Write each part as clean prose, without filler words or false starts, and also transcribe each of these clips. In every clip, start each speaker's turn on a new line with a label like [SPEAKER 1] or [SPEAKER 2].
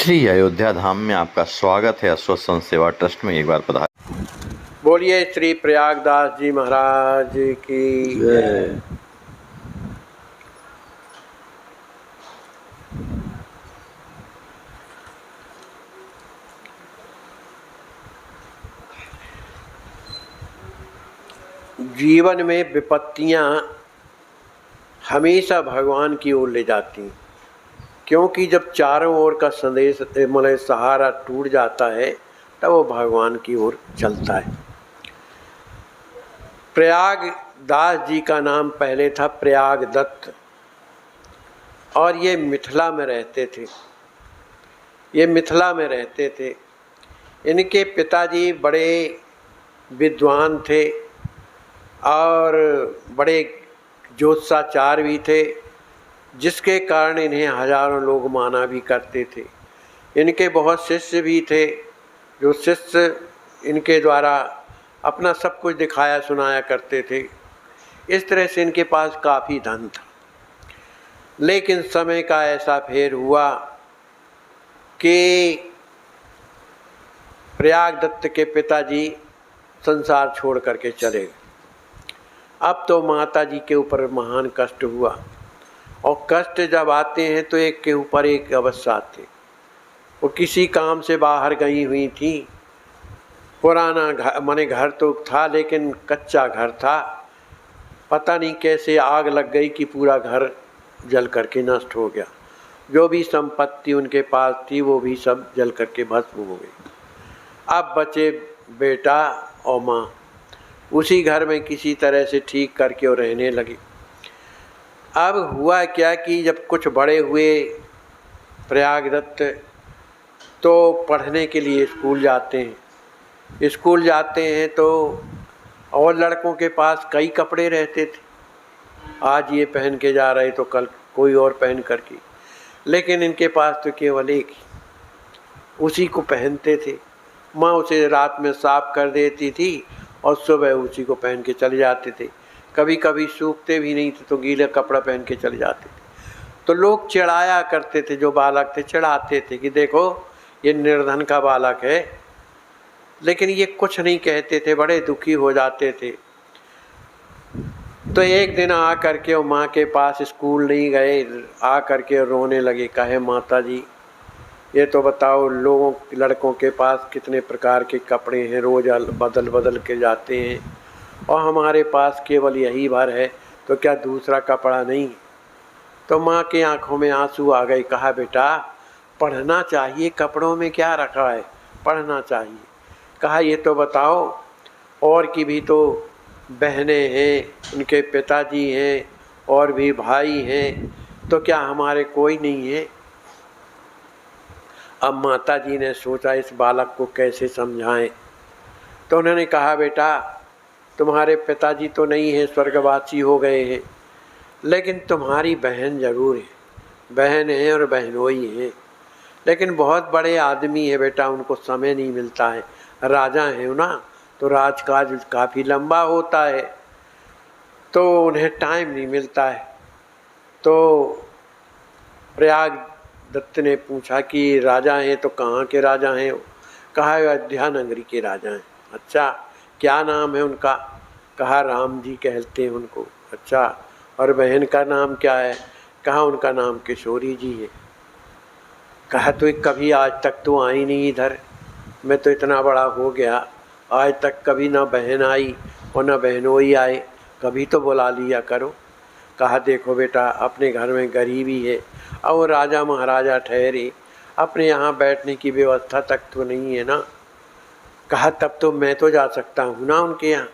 [SPEAKER 1] श्री अयोध्या धाम में आपका स्वागत है। अश्वत्थ संत सेवा ट्रस्ट में एक बार पधार।
[SPEAKER 2] बोलिए श्री प्रयागदास जी महाराज की जय। जीवन में विपत्तियां हमेशा भगवान की ओर ले जाती हैं, क्योंकि जब चारों ओर का संदेश मतलब सहारा टूट जाता है तब वो भगवान की ओर चलता है। प्रयागदास जी का नाम पहले था प्रयागदत्त और ये मिथिला में रहते थे। इनके पिताजी बड़े विद्वान थे और बड़े ज्योतिषाचार्य भी थे, जिसके कारण इन्हें हजारों लोग माना भी करते थे। इनके बहुत शिष्य भी थे, जो शिष्य इनके द्वारा अपना सब कुछ दिखाया सुनाया करते थे। इस तरह से इनके पास काफ़ी धन था। लेकिन समय का ऐसा फेर हुआ कि प्रयागदत्त के पिताजी संसार छोड़ करके चले गए। अब तो माता जी के ऊपर महान कष्ट हुआ, और कष्ट जब आते हैं तो एक के ऊपर एक अवश्य आते। वो किसी काम से बाहर गई हुई थी। पुराना घर माने घर तो था लेकिन कच्चा घर था। पता नहीं कैसे आग लग गई कि पूरा घर जल करके नष्ट हो गया। जो भी संपत्ति उनके पास थी वो भी सब जल करके भस्म हो गई। अब बचे बेटा और माँ। उसी घर में किसी तरह से ठीक करके वो रहने लगे। अब हुआ क्या कि जब कुछ बड़े हुए प्रयागदत्त तो पढ़ने के लिए स्कूल जाते हैं तो और लड़कों के पास कई कपड़े रहते थे। आज ये पहन के जा रहे तो कल कोई और पहन करके, लेकिन इनके पास तो केवल एक ही, उसी को पहनते थे। माँ उसे रात में साफ कर देती थी और सुबह उसी को पहन के चले जाते थे। कभी कभी सूखते भी नहीं थे तो गीला कपड़ा पहन के चले जाते थे। तो लोग चिढ़ाया करते थे, जो बालक थे चिढ़ाते थे कि देखो ये निर्धन का बालक है। लेकिन ये कुछ नहीं कहते थे, बड़े दुखी हो जाते थे। तो एक दिन आ करके वो माँ के पास स्कूल नहीं गए, आ करके रोने लगे। कहे माता जी ये तो बताओ, लोगों लड़कों के पास कितने प्रकार के कपड़े हैं, रोज़ बदल बदल के जाते हैं, और हमारे पास केवल यही भर है, तो क्या दूसरा कपड़ा नहीं? तो माँ की आंखों में आंसू आ गए। कहा बेटा पढ़ना चाहिए, कपड़ों में क्या रखा है, पढ़ना चाहिए। कहा ये तो बताओ, और की भी तो बहनें हैं, उनके पिताजी हैं और भी भाई हैं, तो क्या हमारे कोई नहीं है? अब माता जी ने सोचा इस बालक को कैसे समझाएं। तो उन्होंने कहा बेटा तुम्हारे पिताजी तो नहीं हैं, स्वर्गवासी हो गए हैं, लेकिन तुम्हारी बहन जरूर है, बहन है और बहनोई हैं, लेकिन बहुत बड़े आदमी है बेटा, उनको समय नहीं मिलता है। राजा हैं ना, तो राजकाज काफ़ी लंबा होता है, तो उन्हें टाइम नहीं मिलता है। तो प्रयागदत्त ने पूछा कि राजा हैं तो कहाँ के राजा हैं? कहा अयोध्या नगरी के राजा हैं। अच्छा, क्या नाम है उनका? कहा राम जी कहते हैं उनको। अच्छा, और बहन का नाम क्या है? कहा उनका नाम किशोरी जी है। कहा तो कभी आज तक तो आई नहीं इधर, मैं तो इतना बड़ा हो गया, आज तक कभी ना बहन आई और ना बहनोई आए, कभी तो बुला लिया करो। कहा देखो बेटा अपने घर में गरीबी है, और राजा महाराजा ठहरे, अपने यहाँ बैठने की व्यवस्था तक तो नहीं है ना। कहा तब तो मैं तो जा सकता हूँ ना उनके यहाँ।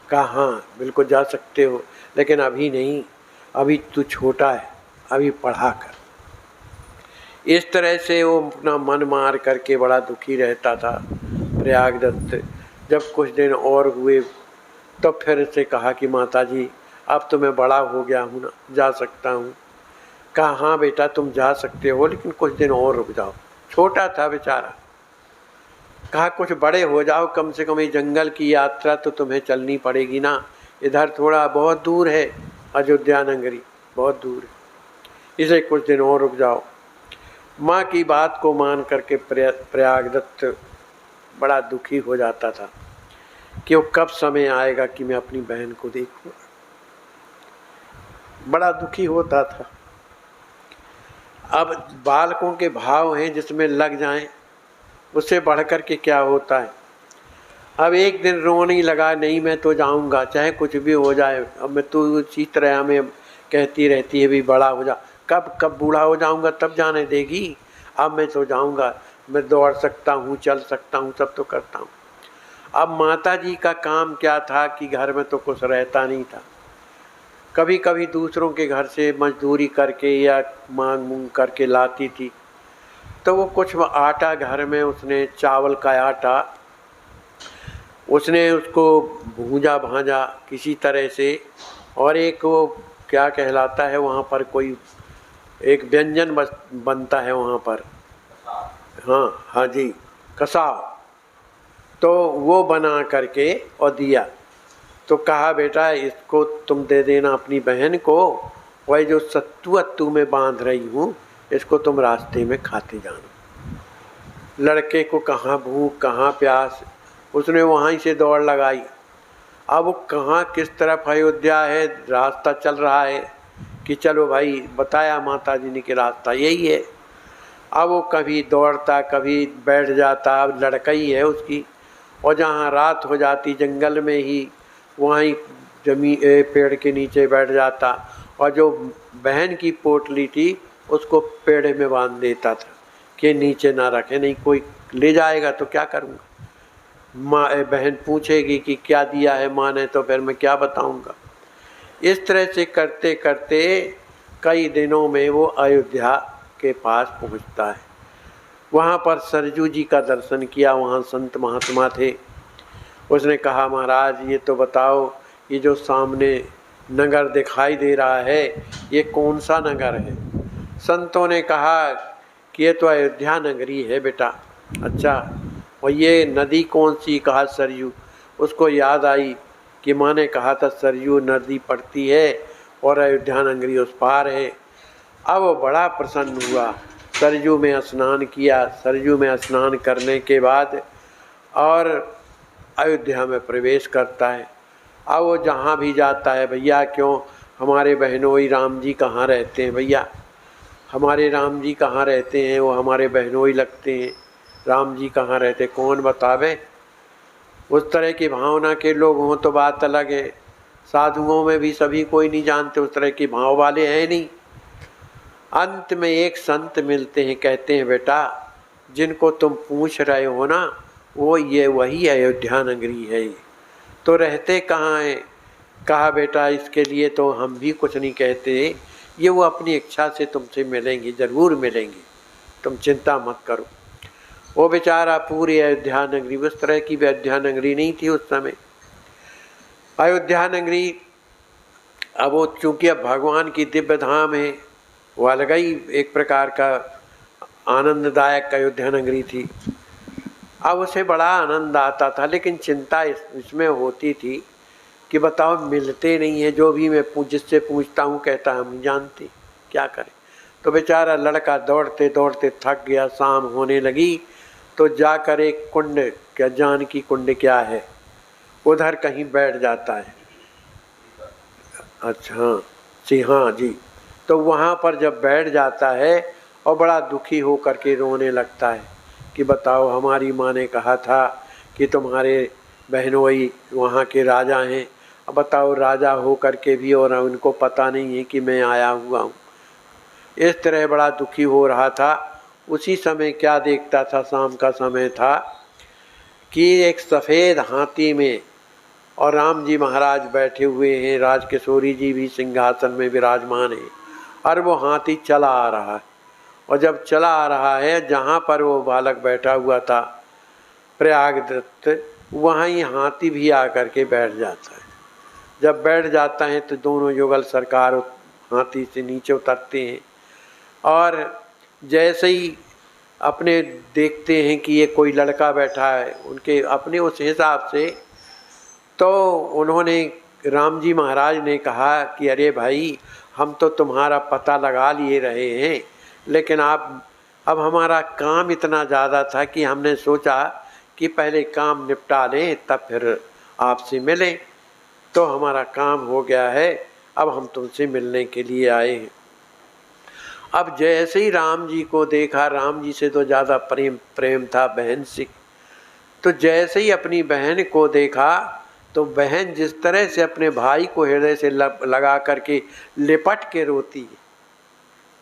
[SPEAKER 2] कहा हाँ बिल्कुल जा सकते हो, लेकिन अभी नहीं, अभी तू छोटा है, अभी पढ़ा कर। इस तरह से वो अपना मन मार करके बड़ा दुखी रहता था प्रयागदत्त। जब कुछ दिन और हुए तो फिर से कहा कि माता जी अब तो मैं बड़ा हो गया हूँ ना, जा सकता हूँ। कहा हाँ बेटा तुम जा सकते हो, लेकिन कुछ दिन और रुक जाओ। छोटा था बेचारा। कहा कुछ बड़े हो जाओ, कम से कम ये जंगल की यात्रा तो तुम्हें चलनी पड़ेगी ना, इधर थोड़ा बहुत दूर है, अयोध्या नगरी बहुत दूर है, इसे कुछ दिन और रुक जाओ। माँ की बात को मान करके प्रयागदत्त बड़ा दुखी हो जाता था कि वो कब समय आएगा कि मैं अपनी बहन को देखूं। बड़ा दुखी होता था। अब बालकों के भाव हैं जिसमें लग जाएं, उससे बढ़कर के क्या होता है। अब एक दिन रोने लगा, नहीं मैं तो जाऊंगा चाहे कुछ भी हो जाए। अब मैं तो उसी तरह हमें कहती रहती है भी बड़ा हो जा, कब कब बूढ़ा हो जाऊंगा तब जाने देगी। अब मैं तो जाऊंगा, मैं दौड़ सकता हूँ, चल सकता हूँ, सब तो करता हूँ। अब माता जी का काम क्या था कि घर में तो कुछ रहता नहीं था। कभी कभी दूसरों के घर से मजदूरी करके या मांग मूंग करके लाती थी। तो वो कुछ आटा घर में, उसने चावल का आटा, उसने उसको भूंजा भांजा किसी तरह से, और एक वो क्या कहलाता है वहाँ पर, कोई एक व्यंजन बनता है वहाँ पर, हाँ हाँ जी, कसाव। तो वो बना करके और दिया। तो कहा बेटा इसको तुम दे देना अपनी बहन को, वही जो सत्तू अत्तू में बांध रही हूँ इसको तुम रास्ते में खाते जाना। लड़के को कहाँ भूख कहाँ प्यास, उसने वहीं से दौड़ लगाई। अब वो कहाँ किस तरफ अयोध्या है, रास्ता चल रहा है कि चलो भाई, बताया माता जी ने कि रास्ता यही है। अब वो कभी दौड़ता कभी बैठ जाता, अब लड़का ही है उसकी, और जहाँ रात हो जाती जंगल में ही वहीं पेड़ के नीचे बैठ जाता, और जो बहन की पोटली थी उसको पेड़ में बांध देता था कि नीचे ना रखे, नहीं कोई ले जाएगा तो क्या करूँगा। माँ बहन पूछेगी कि क्या दिया है माँ ने, तो फिर मैं क्या बताऊँगा। इस तरह से करते करते कई दिनों में वो अयोध्या के पास पहुँचता है। वहाँ पर सरजू जी का दर्शन किया, वहाँ संत महात्मा थे। उसने कहा महाराज ये तो बताओ, ये जो सामने नगर दिखाई दे रहा है ये कौन सा नगर है। संतों ने कहा कि ये तो अयोध्या नगरी है बेटा। अच्छा, और ये नदी कौन सी, कहा सरयू। उसको याद आई कि माँ ने कहा था सरयू नदी पड़ती है और अयोध्या नगरी उस पार है। अब वो बड़ा प्रसन्न हुआ, सरयू में स्नान किया। सरयू में स्नान करने के बाद और अयोध्या में प्रवेश करता है। अब वो जहाँ भी जाता है, भैया क्यों हमारे बहनोई राम जी कहाँ रहते हैं, भैया हमारे राम जी कहाँ रहते हैं, वो हमारे बहनोई लगते हैं, राम जी कहाँ रहते, कौन बतावे। उस तरह की भावना के लोग हों तो बात अलग है, साधुओं में भी सभी कोई नहीं जानते, उस तरह की भाव वाले हैं नहीं। अंत में एक संत मिलते हैं, कहते हैं बेटा जिनको तुम पूछ रहे हो ना वो ये वही अयोध्या नगरी है। तो रहते कहाँ हैं, कहा बेटा इसके लिए तो हम भी कुछ नहीं कहते, ये वो अपनी इच्छा से तुमसे मिलेंगे, ज़रूर मिलेंगे, तुम चिंता मत करो। वो बेचारा पूरी अयोध्या नगरी, उस तरह की भी अयोध्या नगरी नहीं थी उस समय। अयोध्या नगरी अब वो चूँकि अब भगवान की दिव्य धाम है, वो अलग ही एक प्रकार का आनंददायक अयोध्या नगरी थी। अब उसे बड़ा आनंद आता था, लेकिन चिंता इसमें होती थी कि बताओ मिलते नहीं है, जो भी मैं जिससे पूछता हूँ कहता हम नहीं जानते, क्या करें। तो बेचारा लड़का दौड़ते दौड़ते थक गया, शाम होने लगी तो जाकर एक कुंड, क्या जानकी कुंड क्या है, उधर कहीं बैठ जाता है। अच्छा जी, हाँ जी। तो वहाँ पर जब बैठ जाता है और बड़ा दुखी हो करके रोने लगता है कि बताओ हमारी माँ ने कहा था कि तुम्हारे बहनोई वहाँ के राजा हैं, अब बताओ राजा हो करके भी और उनको पता नहीं है कि मैं आया हुआ हूँ। इस तरह बड़ा दुखी हो रहा था। उसी समय क्या देखता था, शाम का समय था कि एक सफ़ेद हाथी में और राम जी महाराज बैठे हुए हैं, राजकिशोरी जी भी सिंहासन में विराजमान है, और वो हाथी चला आ रहा है। और जब चला आ रहा है जहाँ पर वो बालक बैठा हुआ था प्रयागदत्त, वहीं हाथी भी आकर के बैठ जाता है। जब बैठ जाता है तो दोनों युगल सरकार हाथी से नीचे उतरते हैं, और जैसे ही अपने देखते हैं कि ये कोई लड़का बैठा है उनके अपने उस हिसाब से, तो उन्होंने राम जी महाराज ने कहा कि अरे भाई हम तो तुम्हारा पता लगा लिए रहे हैं, लेकिन आप अब हमारा काम इतना ज़्यादा था कि हमने सोचा कि पहले काम निपटा लें तब फिर आपसे मिलें। तो हमारा काम हो गया है, अब हम तुमसे मिलने के लिए आए हैं। अब जैसे ही राम जी को देखा, राम जी से तो ज़्यादा प्रेम था बहन से, तो जैसे ही अपनी बहन को देखा तो बहन जिस तरह से अपने भाई को हृदय से लगा करके लिपट के रोती है,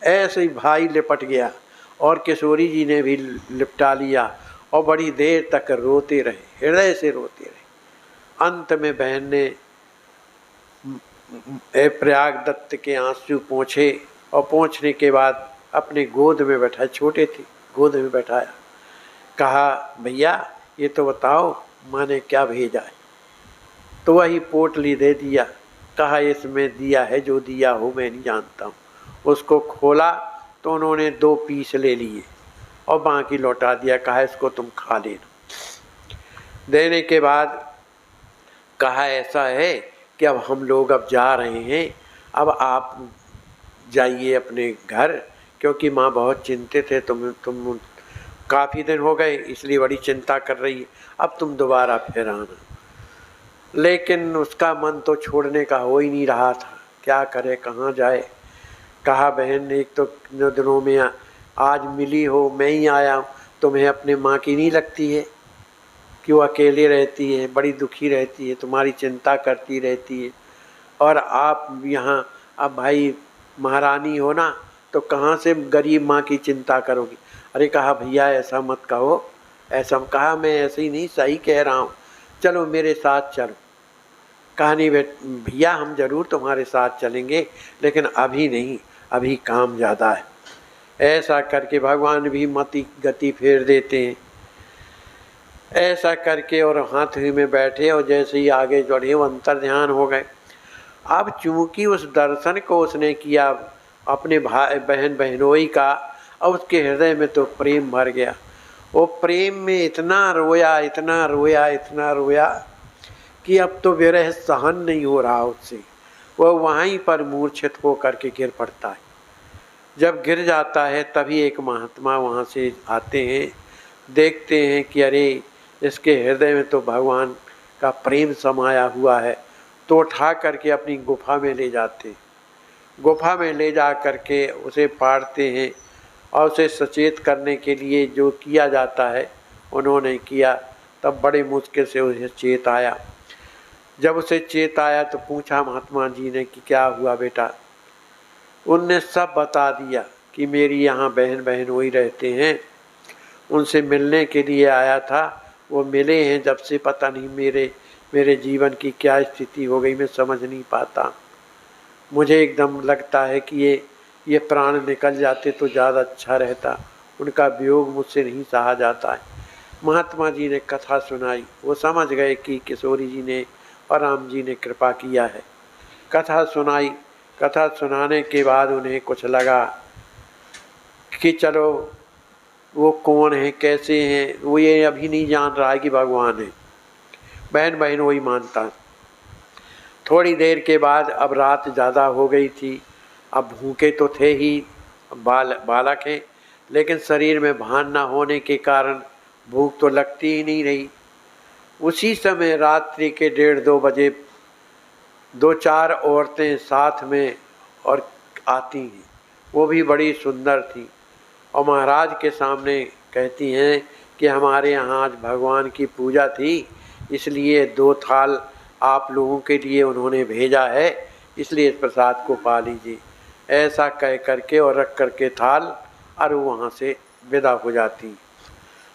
[SPEAKER 2] ऐसे ही भाई लिपट गया और किशोरी जी ने भी लिपटा लिया और बड़ी देर तक रोते रहे, हृदय से रोते रहे। अंत में बहन ने प्रयाग दत्त के आंसू पोंछे और पोंछने के बाद अपने गोद में बैठा, छोटे थे, गोद में बैठाया, कहा भैया ये तो बताओ माँ ने क्या भेजा है। तो वही पोटली दे दिया, कहा इसमें दिया है जो दिया हो मैं नहीं जानता हूँ। उसको खोला तो उन्होंने 2 पीस ले लिए और बाकी लौटा दिया, कहा इसको तुम खा लेना। देने के बाद कहा ऐसा है कि अब हम लोग अब जा रहे हैं, अब आप जाइए अपने घर, क्योंकि माँ बहुत चिंतित है, तुम काफ़ी दिन हो गए इसलिए बड़ी चिंता कर रही है, अब तुम दोबारा फिर आना। लेकिन उसका मन तो छोड़ने का हो ही नहीं रहा था, क्या करे कहाँ जाए। कहा बहन एक तो दिनों में आज मिली हो, मैं ही आया हूँ, तुम्हें अपने माँ की नहीं लगती है कि वो अकेले रहती है, बड़ी दुखी रहती है, तुम्हारी चिंता करती रहती है, और आप यहाँ अब भाई महारानी हो ना, तो कहाँ से गरीब माँ की चिंता करोगी। अरे कहा भैया ऐसा मत कहो, ऐसा कहा मैं ऐसे ही नहीं सही कह रहा हूँ, चलो मेरे साथ चलो। कहा नहीं भैया हम जरूर तुम्हारे साथ चलेंगे, लेकिन अभी नहीं, अभी काम ज़्यादा है। ऐसा करके भगवान भी मति गति फेर देते हैं। ऐसा करके और हाथ ही में बैठे और जैसे ही आगे बढ़े वो अंतर ध्यान हो गए। अब चूंकि उस दर्शन को उसने किया अपने भाई बहन बहनोई का, और उसके हृदय में तो प्रेम भर गया। वो प्रेम में इतना रोया, इतना रोया, इतना रोया कि अब तो विरह सहन नहीं हो रहा उससे। वह वहीं पर मूर्छित हो करके गिर पड़ता है। जब गिर जाता है तभी एक महात्मा वहाँ से आते हैं, देखते हैं कि अरे इसके हृदय में तो भगवान का प्रेम समाया हुआ है, तो उठा करके अपनी गुफा में ले जाते हैं। गुफा में ले जा करके उसे पाड़ते हैं और उसे सचेत करने के लिए जो किया जाता है उन्होंने किया। तब बड़े मुश्किल से उसे चेत आया। जब उसे चेत आया तो पूछा महात्मा जी ने कि क्या हुआ बेटा। उनने सब बता दिया कि मेरी यहाँ बहन बहनोई रहते हैं, उनसे मिलने के लिए आया था, वो मिले हैं, जब से पता नहीं मेरे जीवन की क्या स्थिति हो गई मैं समझ नहीं पाता। मुझे एकदम लगता है कि ये प्राण निकल जाते तो ज़्यादा अच्छा रहता, उनका वियोग मुझसे नहीं सहा जाता है। महात्मा जी ने कथा सुनाई, वो समझ गए कि किशोरी जी ने और राम जी ने कृपा किया है। कथा सुनाई, कथा सुनाने के बाद उन्हें कुछ लगा कि चलो वो कौन है कैसे हैं वो ये अभी नहीं जान रहा है कि भगवान है, बहन बहन वही मानता। थोड़ी देर के बाद अब रात ज़्यादा हो गई थी, अब भूखे तो थे ही, बालक हैं, लेकिन शरीर में भान ना होने के कारण भूख तो लगती ही नहीं रही। उसी समय रात्रि के 1:30-2 बजे 2-4 औरतें साथ में और आती हैं, वो भी बड़ी सुंदर थी, और महाराज के सामने कहती हैं कि हमारे यहाँ आज भगवान की पूजा थी, इसलिए 2 थाल आप लोगों के लिए उन्होंने भेजा है, इसलिए इस प्रसाद को पा लीजिए। ऐसा कह करके और रख करके थाल और वहाँ से विदा हो जाती।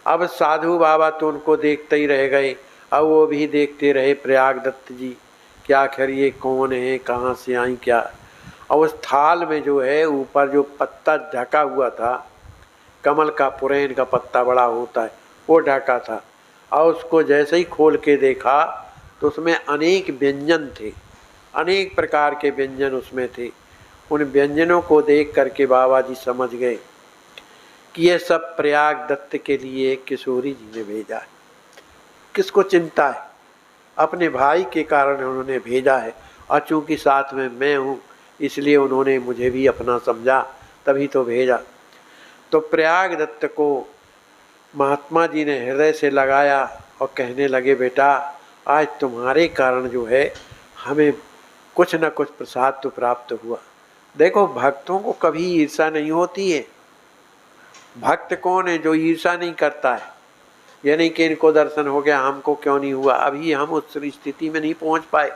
[SPEAKER 2] अब साधु बाबा तो उनको देखते ही रह गए, अब वो भी देखते रहे प्रयाग दत्त जी क्या आखिर ये कौन है, कहाँ से आई क्या। और उस थाल में जो है ऊपर जो पत्ता ढका हुआ था, कमल का पुरैन का पत्ता बड़ा होता है, वो ढका था, और उसको जैसे ही खोल के देखा तो उसमें अनेक व्यंजन थे, अनेक प्रकार के व्यंजन उसमें थे। उन व्यंजनों को देख करके बाबा जी समझ गए कि ये सब प्रयाग दत्त के लिए किशोरी जी ने भेजा है। किसको चिंता है, अपने भाई के कारण उन्होंने भेजा है, और चूँकि साथ में मैं हूँ इसलिए उन्होंने मुझे भी अपना समझा, तभी तो भेजा। तो प्रयाग दत्त को महात्मा जी ने हृदय से लगाया और कहने लगे, बेटा आज तुम्हारे कारण जो है हमें कुछ न कुछ प्रसाद तो प्राप्त हुआ। देखो भक्तों को कभी ईर्षा नहीं होती है। भक्त कौन है जो ईर्षा नहीं करता है? ये नहीं कि इनको दर्शन हो गया हमको क्यों नहीं हुआ, अभी हम उस स्थिति में नहीं पहुंच पाए।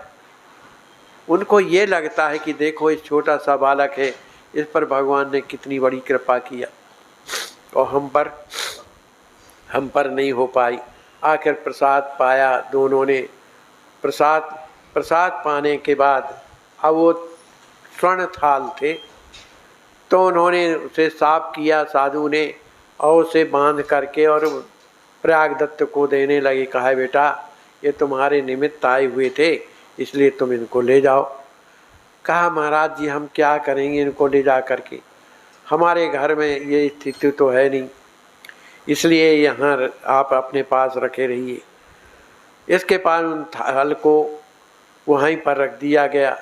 [SPEAKER 2] उनको ये लगता है कि देखो इस छोटा सा बालक है, इस पर भगवान ने कितनी बड़ी कृपा किया और हम पर नहीं हो पाई। आखिर प्रसाद पाया दोनों ने। प्रसाद पाने के बाद अब वो स्वर्ण थाल थे तो उन्होंने उसे साफ किया साधु ने और उसे बांध करके और प्रयाग दत्त को देने लगे। कहा, बेटा ये तुम्हारे निमित्त आए हुए थे इसलिए तुम इनको ले जाओ। कहा, महाराज जी हम क्या करेंगे इनको ले जा करके, हमारे घर में ये स्थिति तो है नहीं, इसलिए यहाँ आप अपने पास रखे रहिए। इसके बाद उन थाल को वहीं पर रख दिया गया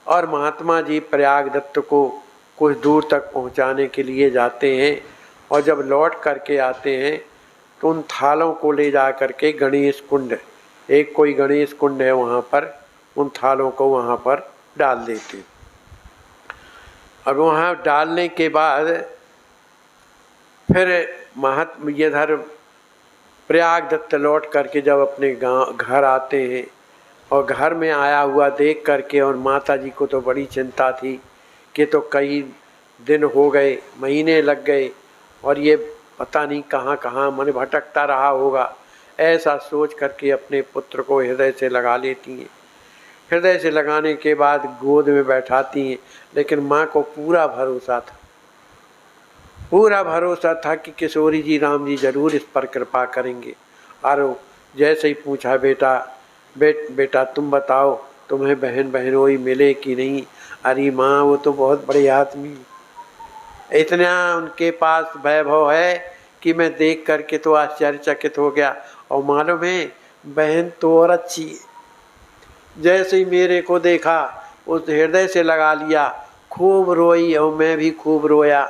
[SPEAKER 2] और महात्मा जी प्रयाग दत्त को कुछ दूर तक पहुँचाने के लिए जाते हैं और जब लौट करके आते हैं तो उन थालों को ले जा करके गणेश कुंड, एक कोई गणेश कुंड है वहाँ पर, उन थालों को वहाँ पर डाल देते। और वहाँ डालने के बाद फिर इधर प्रयाग दत्त लौट करके जब अपने गांव घर आते हैं और घर में आया हुआ देख करके, और माता जी को तो बड़ी चिंता थी कि तो कई दिन हो गए, महीने लग गए और ये पता नहीं कहाँ कहाँ मन भटकता रहा होगा, ऐसा सोच करके अपने पुत्र को हृदय से लगा लेती हैं। हृदय से लगाने के बाद गोद में बैठाती हैं, लेकिन माँ को पूरा भरोसा था कि किशोरी जी राम जी जरूर इस पर कृपा करेंगे। और जैसे ही पूछा, बेटा तुम बताओ तुम्हें बहन बहनोई मिले कि नहीं? अरे माँ वो तो बहुत बड़े आदमी, इतना उनके पास वैभव है कि मैं देख करके तो आश्चर्यचकित हो गया। और मालूम है बहन तो और अच्छी है। जैसे ही मेरे को देखा उस हृदय से लगा लिया, खूब रोई और मैं भी खूब रोया।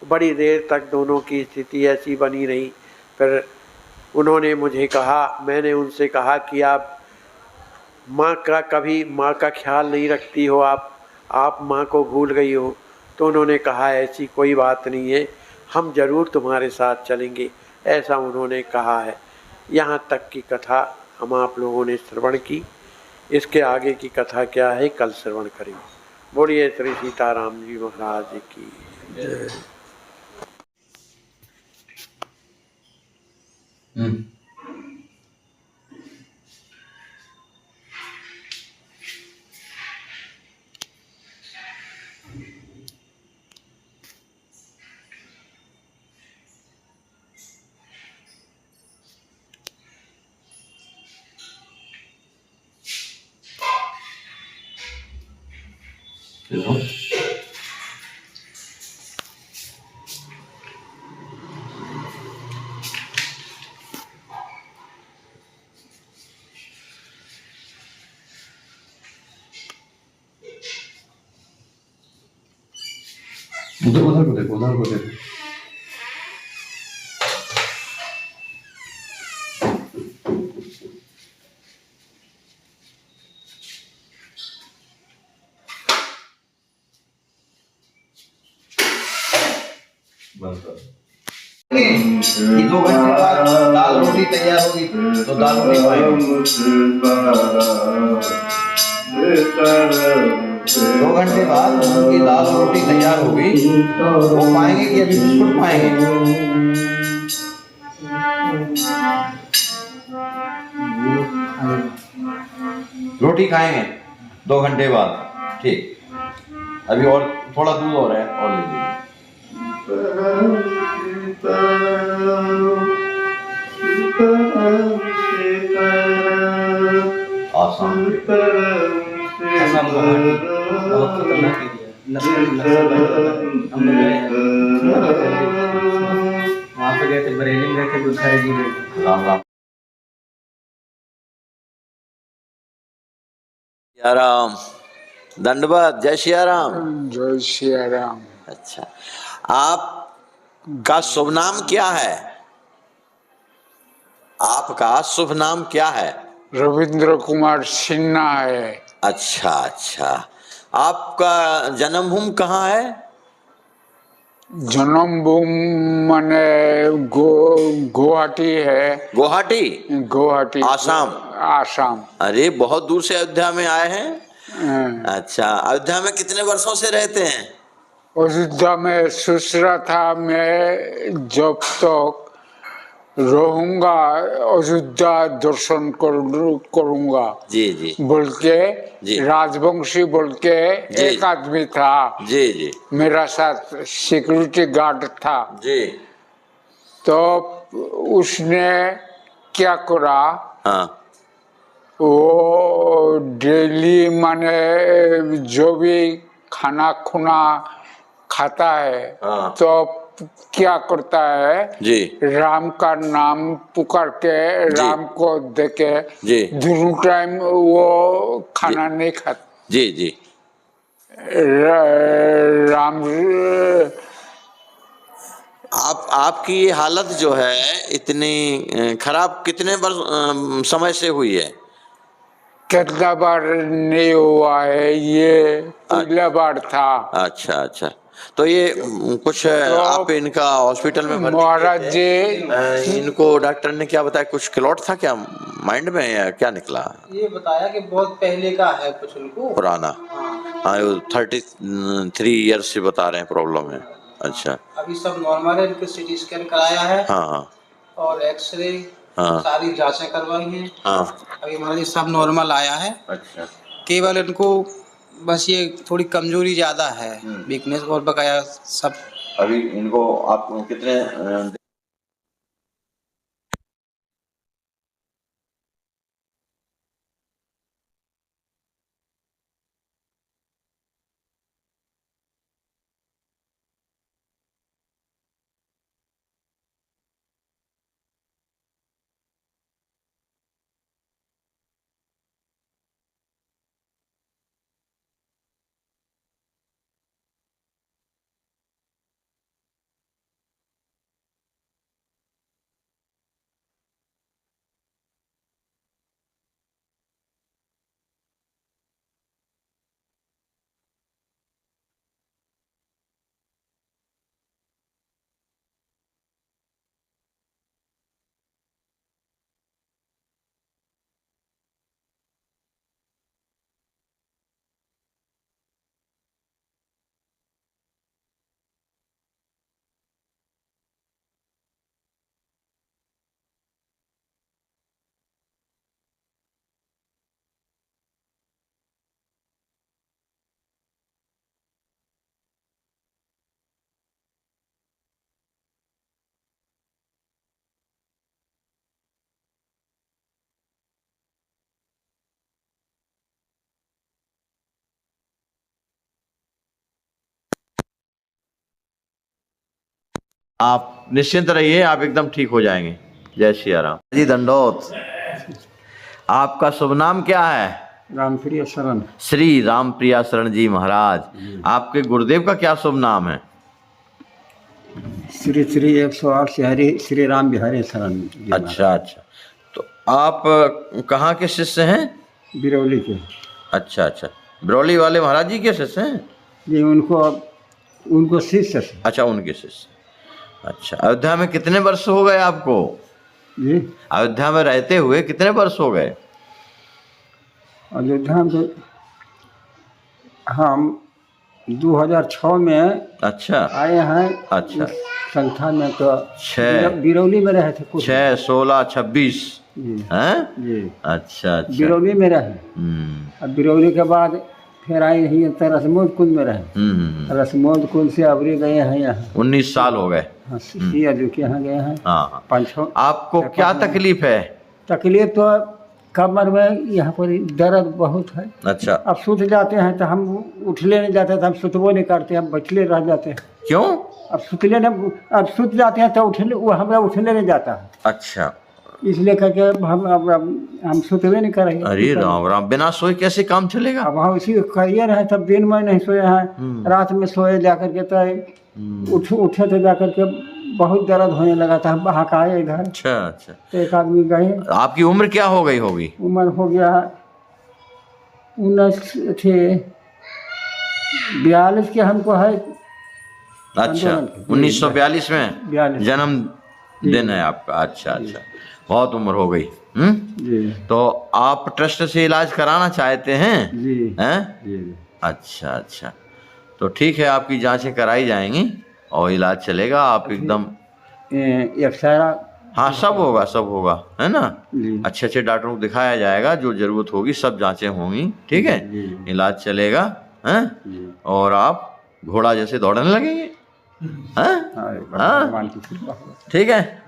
[SPEAKER 2] बड़ी देर तक दोनों की स्थिति ऐसी बनी रही। फिर उन्होंने मुझे कहा, मैंने उनसे कहा कि आप कभी माँ का ख्याल नहीं रखती हो, आप माँ को भूल गई हो। तो उन्होंने कहा, ऐसी कोई बात नहीं है, हम जरूर तुम्हारे साथ चलेंगे, ऐसा उन्होंने कहा है। यहाँ तक की कथा हम आप लोगों ने श्रवण की। इसके आगे की कथा क्या है कल श्रवण करेंगे। बोलिए श्री सीताराम जी महाराज की जय।
[SPEAKER 3] उधर को देखो।
[SPEAKER 4] ये 2 घंटे बाद दाल रोटी तैयार होगी तो दाल रोटी खाएंगे। 2 घंटे बाद उनकी दाल रोटी तैयार होगी, वो पाएंगे कि अभी बिस्कुट पाएंगे? रोटी खाएंगे 2 घंटे बाद। ठीक, अभी और थोड़ा दूध और है, और ले लीजिए। आसान
[SPEAKER 5] बहुत खतरनाक एरिया, हम लोग गए वहाँ पे गए थे, बरेली में गए थे, बुखारी जी गए थे।
[SPEAKER 4] राम राम।
[SPEAKER 1] सिया राम, दंडवत, जय सिया राम।
[SPEAKER 6] जय श्री राम।
[SPEAKER 1] अच्छा, आप
[SPEAKER 6] का शुभ नाम क्या है? आपका शुभ नाम क्या है?
[SPEAKER 7] रविंद्र कुमार सिन्हा है।
[SPEAKER 6] अच्छा अच्छा, आपका जन्मभूमि कहाँ है?
[SPEAKER 7] जन्मभूमि मने गुवाहाटी है।
[SPEAKER 6] गुवाहाटी,
[SPEAKER 7] गुवाहाटी
[SPEAKER 6] आसाम।
[SPEAKER 7] आसाम।
[SPEAKER 6] अरे बहुत दूर से अयोध्या में आए हैं।
[SPEAKER 7] हाँ।
[SPEAKER 6] अच्छा, अयोध्या में कितने वर्षों से रहते हैं?
[SPEAKER 7] अयोध्या में सोच रहा था मैं जब तक रहूंगा अयोध्या दर्शन करूंगा
[SPEAKER 6] जी जी
[SPEAKER 7] बोल के,
[SPEAKER 6] जी।
[SPEAKER 7] राजवंशी बोल के
[SPEAKER 6] जी।
[SPEAKER 7] एक आदमी था
[SPEAKER 6] जी जी
[SPEAKER 7] मेरा साथ, सिक्योरिटी गार्ड था।
[SPEAKER 6] जी।
[SPEAKER 7] तो उसने क्या करा,
[SPEAKER 6] हाँ
[SPEAKER 7] वो डेली माने जो भी खाना खुना खाता है
[SPEAKER 6] हाँ।
[SPEAKER 7] तो क्या करता है
[SPEAKER 6] जी
[SPEAKER 7] राम का नाम पुकार के
[SPEAKER 6] जी।
[SPEAKER 7] राम को देके
[SPEAKER 6] जी
[SPEAKER 7] दोनों टाइम वो खाना नहीं खाता।
[SPEAKER 6] जी जी।
[SPEAKER 7] राम
[SPEAKER 6] आपकी ये हालत जो है इतनी खराब कितने समय से हुई है?
[SPEAKER 7] कितना बार नहीं हुआ है, ये पहला बार था।
[SPEAKER 6] अच्छा अच्छा, तो ये कुछ आप इनका हॉस्पिटल में भर्ती
[SPEAKER 7] महाराज
[SPEAKER 6] किए
[SPEAKER 7] जी
[SPEAKER 6] थे? इनको डॉक्टर ने क्या बताया, कुछ क्लॉट था क्या माइंड में या क्या निकला?
[SPEAKER 5] ये बताया कि बहुत पहले का है कुछ उनको
[SPEAKER 6] पुराना। हाँ, 33 ईयर्स से बता रहे हैं प्रॉब्लम है। अच्छा,
[SPEAKER 5] अभी सब नॉर्मल है, इनको सीटी स्कैन कराया है
[SPEAKER 6] हाँ हाँ
[SPEAKER 5] और एक्सरे
[SPEAKER 6] हाँ।
[SPEAKER 5] सारी जांचें करवाई हैं।
[SPEAKER 6] हाँ।
[SPEAKER 5] अभी हमारा ये सब नॉर्मल आया है।
[SPEAKER 6] अच्छा,
[SPEAKER 5] केवल इनको बस ये थोड़ी कमजोरी ज्यादा है, वीकनेस और बकाया सब।
[SPEAKER 6] अभी इनको आप कितने आप निश्चिंत रहिए, आप एकदम ठीक हो जाएंगे। जय श्री राम जी। दंडोत। आपका शुभ नाम क्या है?
[SPEAKER 8] रामप्रिया शरण।
[SPEAKER 6] श्री रामप्रिया शरण जी महाराज। आपके गुरुदेव का क्या शुभ नाम है?
[SPEAKER 8] श्री श्री 108 श्री राम बिहारी शरण जी।
[SPEAKER 6] अच्छा अच्छा, तो आप कहाँ के शिष्य हैं?
[SPEAKER 8] बिरौली के।
[SPEAKER 6] अच्छा अच्छा, बिरौली वाले महाराज जी के शिष्य हैं?
[SPEAKER 8] जी, उनको शिष्य से।
[SPEAKER 6] अच्छा, उनके शिष्य। अच्छा, अयोध्या में कितने वर्ष हो गए आपको?
[SPEAKER 8] जी,
[SPEAKER 6] अयोध्या में रहते हुए कितने वर्ष हो गए?
[SPEAKER 8] अयोध्या में हम 2006 में
[SPEAKER 6] अच्छा
[SPEAKER 8] आए हैं।
[SPEAKER 6] अच्छा,
[SPEAKER 8] इस संस्था में तो
[SPEAKER 6] 6
[SPEAKER 8] बिरौली में रहे थे कुछ।
[SPEAKER 6] 6, 16, 26
[SPEAKER 8] जी
[SPEAKER 6] हैं?
[SPEAKER 8] जी,
[SPEAKER 6] अच्छा अच्छा।
[SPEAKER 8] बिरौली में रहे। अब बिरौली के बाद फिर आए नहीं तो रसमोद कुंज में रहे। रसमोद कुंज से अबरी गए हैं यहाँ
[SPEAKER 6] 19 साल हो गए।
[SPEAKER 8] हाँ, सिया जो के यहाँ गए हैं।
[SPEAKER 6] हाँ,
[SPEAKER 8] 5-6।
[SPEAKER 6] आपको क्या तकलीफ है?
[SPEAKER 8] तकलीफ तो कमर में यहाँ पर दर्द बहुत है।
[SPEAKER 6] अच्छा,
[SPEAKER 8] अब सुत जाते हैं तो हम उठले नहीं जाते, तो हम सुतबो नहीं करते, हम बैठले रह जाते हैं।
[SPEAKER 6] क्यों?
[SPEAKER 8] अब सुत जाते हैं तो वो हमारा उठले नहीं जाता है,
[SPEAKER 6] अच्छा,
[SPEAKER 8] इसलिए करके हम सुतबे नहीं करेंगे।
[SPEAKER 6] अरे राम राम, बिना सोए कैसे काम चलेगा?
[SPEAKER 8] अब हम इसी करियर है, तब दिन में नहीं सोए हैं, रात में सोए जा करके तो उठे तो जा करके बहुत दर्द होने लगा था, बहाक आए इधर।
[SPEAKER 6] अच्छा अच्छा।
[SPEAKER 8] तो एक आदमी गए,
[SPEAKER 6] आपकी उम्र क्या हो गई होगी?
[SPEAKER 8] उम्र हो गया 42 के हमको है।
[SPEAKER 6] अच्छा, 1942 में
[SPEAKER 8] 42
[SPEAKER 6] जन्म दिन है आपका। अच्छा अच्छा, बहुत उम्र हो गई।
[SPEAKER 8] जी
[SPEAKER 6] तो आप ट्रस्ट से इलाज कराना चाहते हैं?
[SPEAKER 8] जी
[SPEAKER 6] हैं?
[SPEAKER 8] जी।
[SPEAKER 6] अच्छा अच्छा, तो ठीक है, आपकी जांचें कराई जाएंगी और इलाज चलेगा। आप एकदम
[SPEAKER 8] एक्सरा,
[SPEAKER 6] हाँ, सब होगा, सब होगा, है ना।
[SPEAKER 8] जी
[SPEAKER 6] अच्छे अच्छे डॉक्टरों को दिखाया जाएगा, जो जरूरत होगी सब जांचें होंगी, ठीक है,
[SPEAKER 8] जी
[SPEAKER 6] इलाज चलेगा, हैं,
[SPEAKER 8] जी।
[SPEAKER 6] और आप घोड़ा जैसे दौड़ने लगेंगे, हैं,
[SPEAKER 8] हाँ,
[SPEAKER 6] हाँ,
[SPEAKER 8] भगवान की कृपा हो।
[SPEAKER 6] ठीक है।